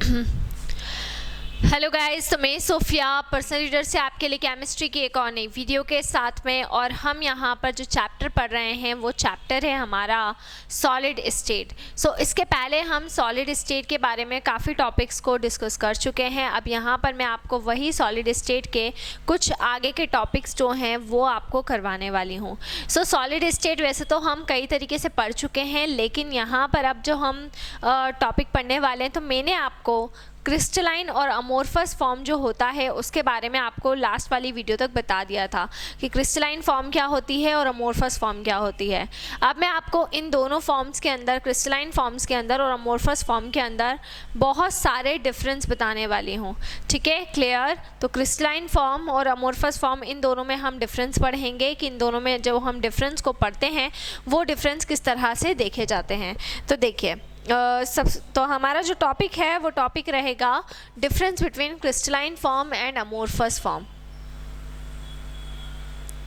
Hello guys, तो मैं Sophia personal reader से आपके लिए केमिस्ट्री की एक और नई वीडियो के साथ में, और हम यहाँ पर जो चैप्टर पढ़ रहे हैं वो चैप्टर है हमारा सॉलिड स्टेट। सो इसके पहले हम सॉलिड स्टेट के बारे में काफ़ी टॉपिक्स को डिस्कस कर चुके हैं। अब यहाँ पर मैं आपको वही सॉलिड स्टेट के कुछ आगे के टॉपिक्स जो हैं वो आपको करवाने वाली हूँ। सो सॉलिड स्टेट वैसे तो हम कई तरीके से पढ़ चुके हैं, लेकिन यहाँ पर अब जो हम टॉपिक पढ़ने वाले हैं तो मैंने आपको क्रिस्टलाइन और अमोर्फस फॉर्म जो होता है उसके बारे में आपको लास्ट वाली वीडियो तक बता दिया था कि क्रिस्टलाइन फॉर्म क्या होती है और अमोर्फस फॉर्म क्या होती है। अब मैं आपको इन दोनों फॉर्म्स के अंदर, क्रिस्टलाइन फॉर्म्स के अंदर और अमोर्फस फॉर्म के अंदर बहुत सारे डिफरेंस बताने वाली हूँ। ठीक है, क्लियर? तो क्रिस्टलाइन फॉर्म और अमोर्फस फॉर्म, इन दोनों में हम डिफरेंस पढ़ेंगे कि इन दोनों में जो हम डिफरेंस को पढ़ते हैं वो डिफरेंस किस तरह से देखे जाते हैं। तो देखिए, तो हमारा जो टॉपिक है वो टॉपिक रहेगा difference between crystalline form and amorphous form.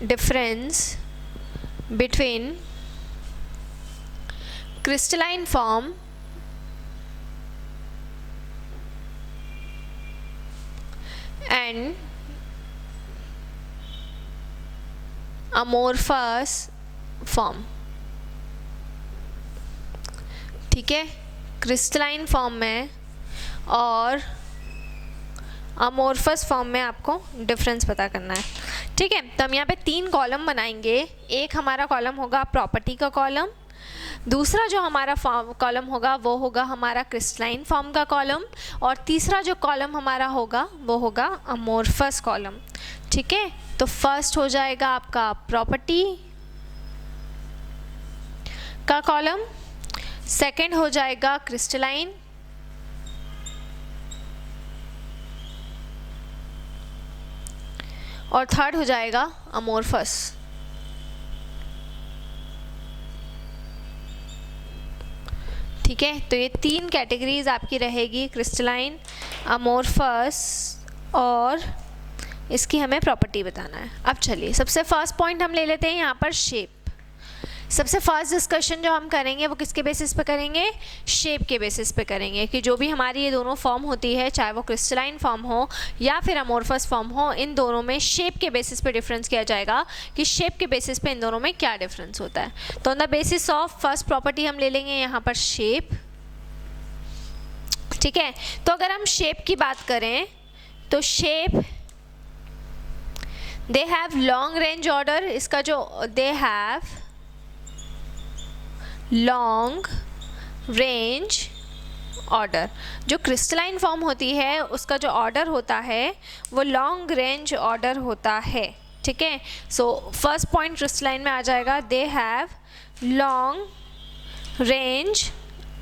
Difference between crystalline form and amorphous form. ठीक है, क्रिस्टलाइन फॉर्म में और अमोर्फस फॉर्म में आपको डिफरेंस पता करना है। ठीक है, तो हम यहाँ पे 3 कॉलम बनाएंगे। एक हमारा कॉलम होगा प्रॉपर्टी का कॉलम, दूसरा जो हमारा कॉलम होगा वो होगा हमारा क्रिस्टलाइन फॉर्म का कॉलम, और तीसरा जो कॉलम हमारा होगा वो होगा अमोर्फस कॉलम। ठीक है, तो फर्स्ट हो जाएगा आपका प्रॉपर्टी का कॉलम, सेकेंड हो जाएगा क्रिस्टलाइन, और थर्ड हो जाएगा अमोर्फस। ठीक है, तो ये 3 कैटेगरीज आपकी रहेगी, क्रिस्टलाइन, अमोर्फस और इसकी हमें प्रॉपर्टी बताना है। अब चलिए, सबसे फर्स्ट पॉइंट हम ले लेते हैं यहाँ पर शेप। सबसे फर्स्ट डिस्कशन जो हम करेंगे वो किसके बेसिस पे करेंगे? शेप के बेसिस पे करेंगे कि जो भी हमारी ये दोनों फॉर्म होती है, चाहे वो क्रिस्टलाइन फॉर्म हो या फिर अमोर्फस फॉर्म हो, इन दोनों में शेप के बेसिस पे डिफरेंस किया जाएगा कि शेप के बेसिस पे इन दोनों में क्या डिफरेंस होता है। तो on the basis of first property हम ले लेंगे यहाँ पर शेप। ठीक है, तो अगर हम शेप की बात करें तो shape, they have long range order. इसका जो they have long range order, जो क्रिस्टलाइन फॉर्म होती है उसका जो ऑर्डर होता है वो लॉन्ग रेंज ऑर्डर होता है। ठीक है, सो फर्स्ट पॉइंट क्रिस्टलाइन में आ जाएगा, they have long range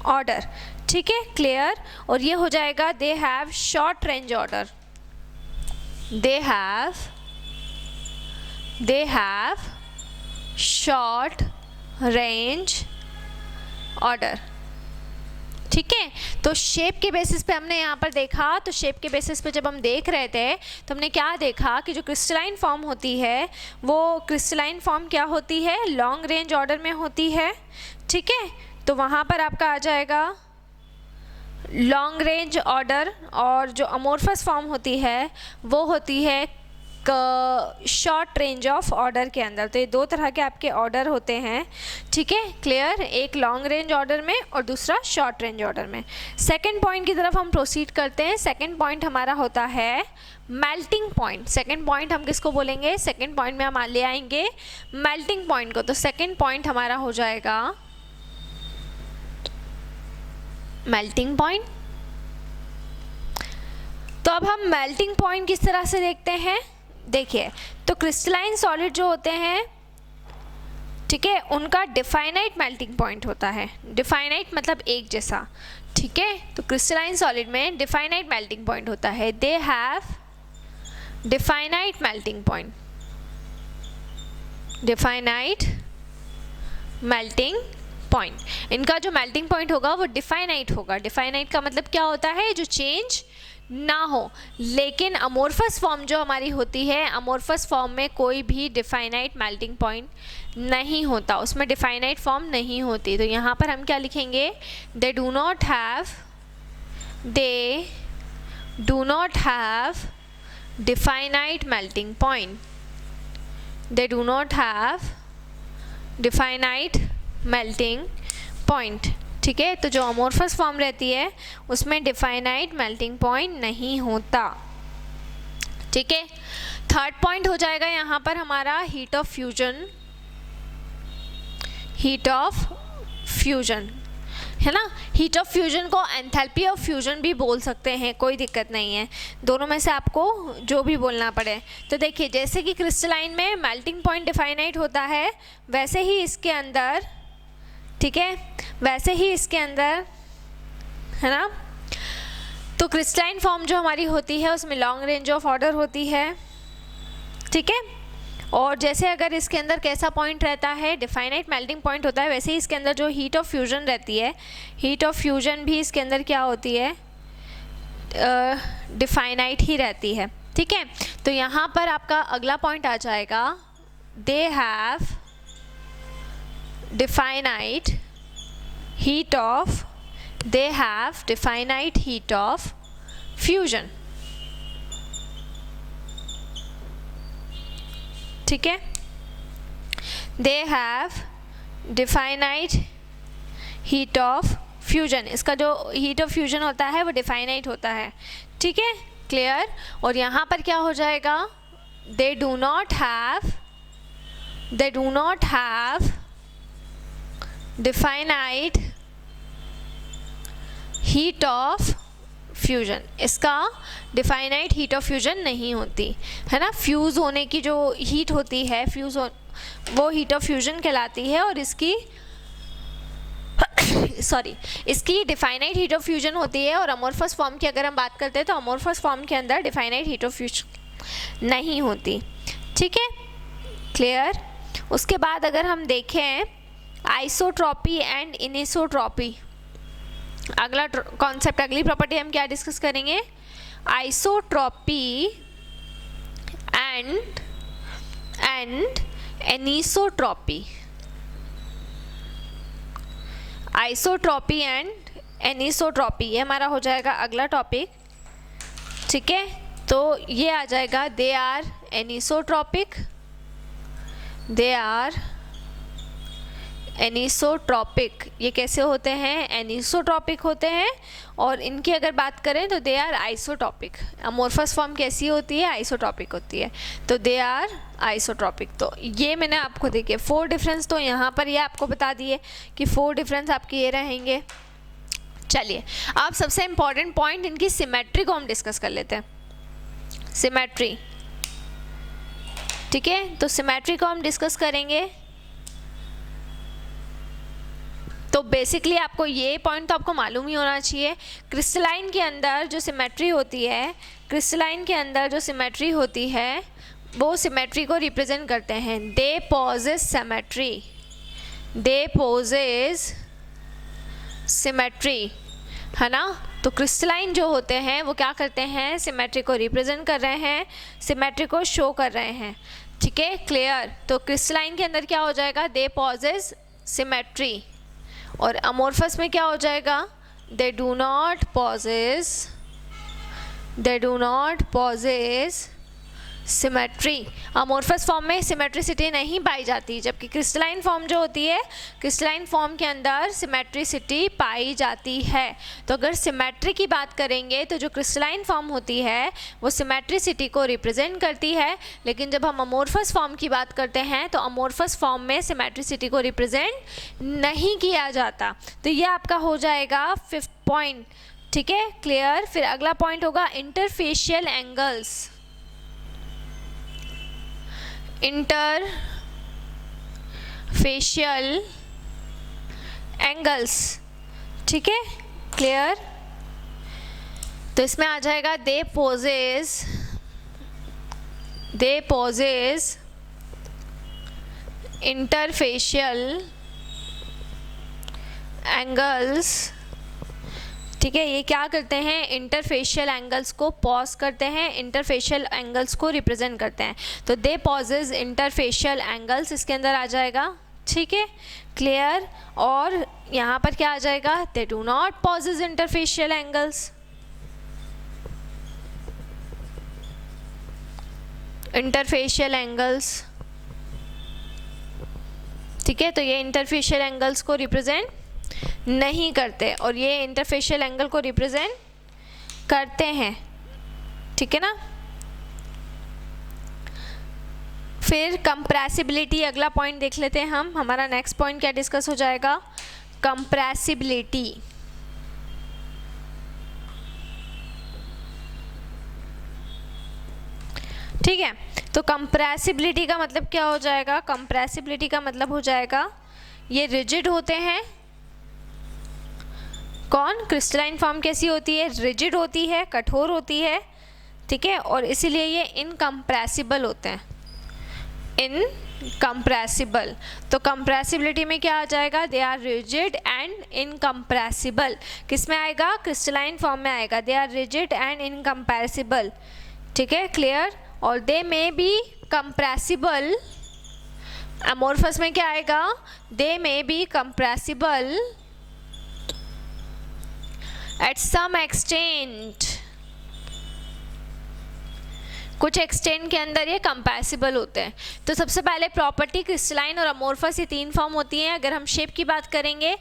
order. ठीक है, क्लियर? और ये हो जाएगा they have short range order. They have short range order. ठीक है, तो शेप के बेसिस पे हमने यहाँ पर देखा, तो शेप के बेसिस पे जब हम देख रहे थे तो हमने क्या देखा कि जो क्रिस्टलाइन फॉर्म होती है वो क्रिस्टलाइन फॉर्म क्या होती है? लॉन्ग रेंज ऑर्डर में होती है। ठीक है, तो वहाँ पर आपका आ जाएगा लॉन्ग रेंज ऑर्डर, और जो अमोर्फस फॉर्म होती है वो होती है शॉर्ट रेंज ऑफ ऑर्डर के अंदर। तो ये 2 तरह के आपके ऑर्डर होते हैं। ठीक है, क्लियर? एक लॉन्ग रेंज ऑर्डर में और दूसरा शॉर्ट रेंज ऑर्डर में। सेकंड पॉइंट की तरफ हम प्रोसीड करते हैं। सेकंड पॉइंट हमारा होता है मेल्टिंग पॉइंट। सेकंड पॉइंट हम किसको बोलेंगे? सेकंड पॉइंट में हम ले आएंगे मेल्टिंग पॉइंट को। तो सेकंड पॉइंट हमारा हो जाएगा मेल्टिंग पॉइंट। तो अब हम मेल्टिंग पॉइंट किस तरह से देखते हैं? देखिए, तो क्रिस्टलाइन सॉलिड जो होते हैं, ठीक है, उनका डिफाइनाइट मेल्टिंग पॉइंट होता है। डिफाइनाइट मतलब एक जैसा। ठीक है, तो क्रिस्टलाइन सॉलिड में डिफाइनाइट मेल्टिंग पॉइंट होता है। They have definite melting point. Definite melting point, इनका जो मेल्टिंग पॉइंट होगा वो डिफाइनाइट होगा। डिफाइनाइट का मतलब क्या होता है? जो चेंज ना हो। लेकिन अमोर्फस फॉर्म जो हमारी होती है, अमोर्फस फॉर्म में कोई भी डिफाइनाइट मेल्टिंग पॉइंट नहीं होता, उसमें डिफाइनाइट फॉर्म नहीं होती। तो यहाँ पर हम क्या लिखेंगे? दे do not have they do not have definite melting point. They do not have definite melting point. ठीक है, तो जो अमोर्फस फॉर्म रहती है उसमें डिफाइनाइट मेल्टिंग पॉइंट नहीं होता. ठीक है, थर्ड पॉइंट हो जाएगा यहाँ पर हमारा heat of fusion. Heat of fusion है ना. हीट ऑफ फ्यूजन को एंथैल्पी ऑफ फ्यूजन भी बोल सकते हैं, कोई दिक्कत नहीं है, दोनों में से आपको जो भी बोलना पड़े. तो देखिए, जैसे कि क्रिस्टलाइन में मेल्टिंग पॉइंट डिफाइनाइट होता है, वैसे ही इसके अंदर, ठीक है, वैसे ही इसके अंदर, है ना. तो क्रिस्टलाइन फॉर्म जो हमारी होती है उसमें लॉन्ग रेंज ऑफ ऑर्डर होती है. ठीक है, और जैसे अगर इसके अंदर कैसा पॉइंट रहता है, डिफाइनाइट मेल्टिंग पॉइंट होता है, वैसे ही इसके अंदर जो हीट ऑफ फ्यूजन रहती है, हीट ऑफ फ्यूजन भी इसके अंदर क्या होती है, डिफाइनाइट ही रहती है. ठीक है, तो यहाँ पर आपका अगला पॉइंट आ जाएगा, they have definite heat of, they have definite heat of fusion. ठीक है, they have definite heat of fusion. इसका जो हीट ऑफ फ्यूजन होता है वो डिफाइनाइट होता है. ठीक है, क्लियर. और यहाँ पर क्या हो जाएगा, they do not have definite heat of fusion. इसका डिफाइनाइट हीट ऑफ फ्यूजन नहीं होती है ना. फ्यूज़ होने की जो हीट होती है, वो हीट ऑफ फ्यूजन कहलाती है, और इसकी इसकी डिफाइनाइट हीट ऑफ फ्यूजन होती है. और अमोर्फस फॉर्म की अगर हम बात करते हैं तो अमोर्फस फॉर्म के अंदर डिफाइनाइट हीट ऑफ फ्यूजन नहीं होती. ठीक है, क्लियर. उसके बाद अगर हम देखें आइसोट्रॉपी एंड इनिसोट्रॉपी, अगला कॉन्सेप्ट, अगली प्रॉपर्टी हम क्या डिस्कस करेंगे, isotropy and anisotropy. Isotropy and anisotropy, ये हमारा हो जाएगा अगला टॉपिक. ठीक है, तो ये आ जाएगा, they are anisotropic, they are anisotropic. ये कैसे होते हैं, एनिसोट्रॉपिक होते हैं. और इनकी अगर बात करें तो they are isotropic. Amorphous form कैसी होती है, आइसोट्रॉपिक होती है. तो दे आर आइसोट्रॉपिक. तो ये मैंने आपको देखिए 4 डिफरेंस तो यहाँ पर ये आपको बता दिए कि 4 डिफरेंस आपके ये रहेंगे. चलिए, अब सबसे इम्पॉर्टेंट पॉइंट, इनकी सिमेट्री को हम डिस्कस कर लेते हैं. सिमेट्री, ठीक है, तो सिमेट्री को हम डिस्कस करेंगे. तो बेसिकली आपको ये पॉइंट तो आपको मालूम ही होना चाहिए, क्रिस्टलाइन के अंदर जो सिमेट्री होती है, क्रिस्टलाइन के अंदर जो सिमेट्री होती है वो सिमेट्री को रिप्रेजेंट करते हैं. They possess symmetry, they possess symmetry, है ना. तो क्रिस्टलाइन जो होते हैं वो क्या करते हैं, सिमेट्री को रिप्रेजेंट कर रहे हैं, सिमेट्री को शो कर रहे हैं. ठीक है, क्लियर. तो क्रिस्टलाइन के अंदर क्या हो जाएगा, दे पोजेस सिमेट्री. और अमोर्फस में क्या हो जाएगा, they do not possess symmetry. Amorphous form में सिमेट्रिसिटी नहीं पाई जाती, जबकि क्रिस्टलाइन फॉर्म जो होती है, क्रिस्टलाइन फॉर्म के अंदर सिमेट्रिसिटी पाई जाती है. तो अगर सिमेट्री की बात करेंगे तो जो क्रिस्टलाइन फॉर्म होती है वो सिमेट्रिसिटी को रिप्रेजेंट करती है, लेकिन जब हम अमोर्फस फॉर्म की बात करते हैं तो अमोर्फस फॉर्म में सिमेट्रिसिटी को रिप्रेजेंट नहीं किया जाता. तो ये आपका हो जाएगा 5th पॉइंट. ठीक है, क्लियर. फिर अगला पॉइंट होगा इंटरफेशियल एंगल्स. इंटरफेशियल एंगल्स, ठीक है, क्लियर. तो इसमें आ जाएगा दे पोजेस इंटरफेशियल एंगल्स. ठीक है, ये क्या करते हैं, इंटरफेशियल एंगल्स को पॉज करते हैं, इंटरफेशियल एंगल्स को रिप्रेजेंट करते हैं. तो दे पॉजेज इंटरफेशियल एंगल्स इसके अंदर आ जाएगा. ठीक है, क्लियर. और यहाँ पर क्या आ जाएगा, they do not possess interfacial angles. Interfacial angles, ठीक है, तो ये इंटरफेशियल एंगल्स को रिप्रेजेंट नहीं करते और ये इंटरफेशियल एंगल को रिप्रेजेंट करते हैं, ठीक है ना। फिर कंप्रेसिबिलिटी, अगला पॉइंट देख लेते हैं हम। हमारा नेक्स्ट पॉइंट क्या डिस्कस हो जाएगा, कंप्रेसिबिलिटी। ठीक है, तो कंप्रेसिबिलिटी का मतलब क्या हो जाएगा, कंप्रेसिबिलिटी का मतलब हो जाएगा ये रिजिड होते हैं। कौन, क्रिस्टलाइन फॉर्म कैसी होती है, रिजिड होती है, कठोर होती है, ठीक है, और इसीलिए ये इनकम्प्रेसिबल होते हैं, इनकम्प्रेसिबल। तो कंप्रेसिबिलिटी में क्या आ जाएगा, they are rigid and incompressible. किस में आएगा, क्रिस्टलाइन फॉर्म में आएगा, they are rigid and incompressible, ठीक है, क्लियर। और they may be compressible, amorphous में क्या आएगा, they may be compressible at some extent, कुछ एक्सटेंट के अंदर ये कंपैसिबल होते हैं। तो सबसे पहले प्रॉपर्टी क्रिस्टलाइन और अमोर्फस, ये तीन फॉर्म होती हैं। अगर हम शेप की बात करेंगे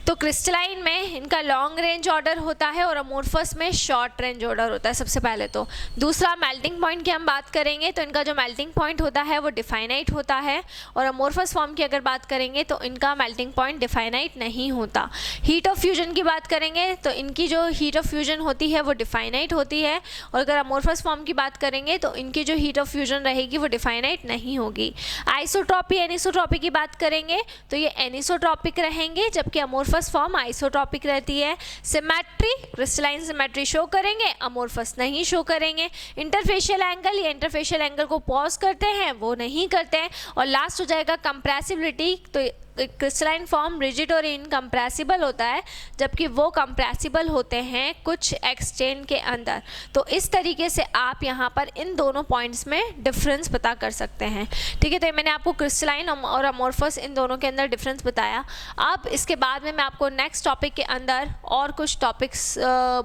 तो क्रिस्टलाइन में इनका लॉन्ग रेंज ऑर्डर होता है और अमोर्फस में शॉर्ट रेंज ऑर्डर होता है सबसे पहले तो। दूसरा, मेल्टिंग पॉइंट की हम बात करेंगे तो इनका जो मेल्टिंग पॉइंट होता है वो डिफाइनाइट होता है, और अमोर्फस फॉर्म की अगर बात करेंगे तो इनका मेल्टिंग पॉइंट डिफाइनाइट नहीं होता। हीट ऑफ फ्यूजन की बात करेंगे तो इनकी जो हीट ऑफ फ्यूजन होती है वो डिफाइनाइट होती है, और अगर अमोर्फस फॉर्म की बात करेंगे तो इनकी जो हीट ऑफ फ्यूजन रहेगी वो डिफाइनाइट नहीं होगी। आइसोट्रॉपी, एनिसोट्रॉपी की बात करेंगे तो ये एनिसोट्रॉपिक रहेंगे, जबकि अमोर्फस फॉर्म आइसोट्रॉपिक रहती है। सिमेट्री, क्रिस्टलाइन सिमेट्री शो करेंगे, अमोर्फस नहीं शो करेंगे। इंटरफेशियल एंगल, ये इंटरफेशियल एंगल को पॉज करते हैं, वो नहीं करते हैं। और लास्ट हो जाएगा कंप्रेसिबिलिटी, तो क्रिस्टलाइन फॉर्म रिजिड और इनकम्प्रेसिबल होता है, जबकि वो कंप्रेसिबल होते हैं कुछ एक्सटेंट के अंदर। तो इस तरीके से आप यहाँ पर इन दोनों पॉइंट्स में डिफरेंस पता कर सकते हैं, ठीक है। तो मैंने आपको क्रिस्टलाइन और अमोर्फस इन दोनों के अंदर डिफरेंस बताया। अब इसके बाद में मैं आपको नेक्स्ट टॉपिक के अंदर और कुछ टॉपिक्स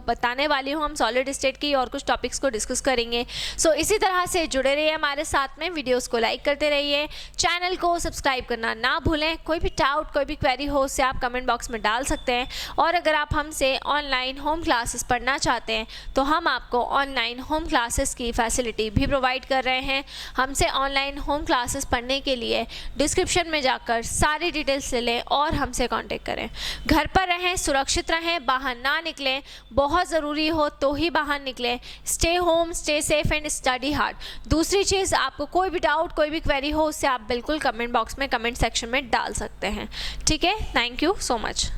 बताने वाली हूँ। हम सॉलिड स्टेट की और कुछ टॉपिक्स को डिस्कस करेंगे। सो इसी तरह से जुड़े रहिए हमारे साथ में, वीडियोज़ को लाइक करते रहिए, चैनल को सब्सक्राइब करना ना भूलें। कोई भी डाउट, कोई भी क्वेरी हो उससे आप कमेंट बॉक्स में डाल सकते हैं। और अगर आप हमसे ऑनलाइन होम क्लासेस पढ़ना चाहते हैं तो हम आपको ऑनलाइन होम क्लासेस की फैसिलिटी भी प्रोवाइड कर रहे हैं। हमसे ऑनलाइन होम क्लासेस पढ़ने के लिए डिस्क्रिप्शन में जाकर सारी डिटेल्स ले लें और हमसे कांटेक्ट करें। घर पर रहें, सुरक्षित रहें, बाहर ना निकलें, बहुत ज़रूरी हो तो ही बाहर निकलें। Stay home, stay safe and study hard. दूसरी चीज़, आपको कोई भी डाउट, कोई भी क्वेरी हो उससे आप बिल्कुल कमेंट बॉक्स में, कमेंट सेक्शन में डाल सकते हैं, ठीक है। Thank you so much.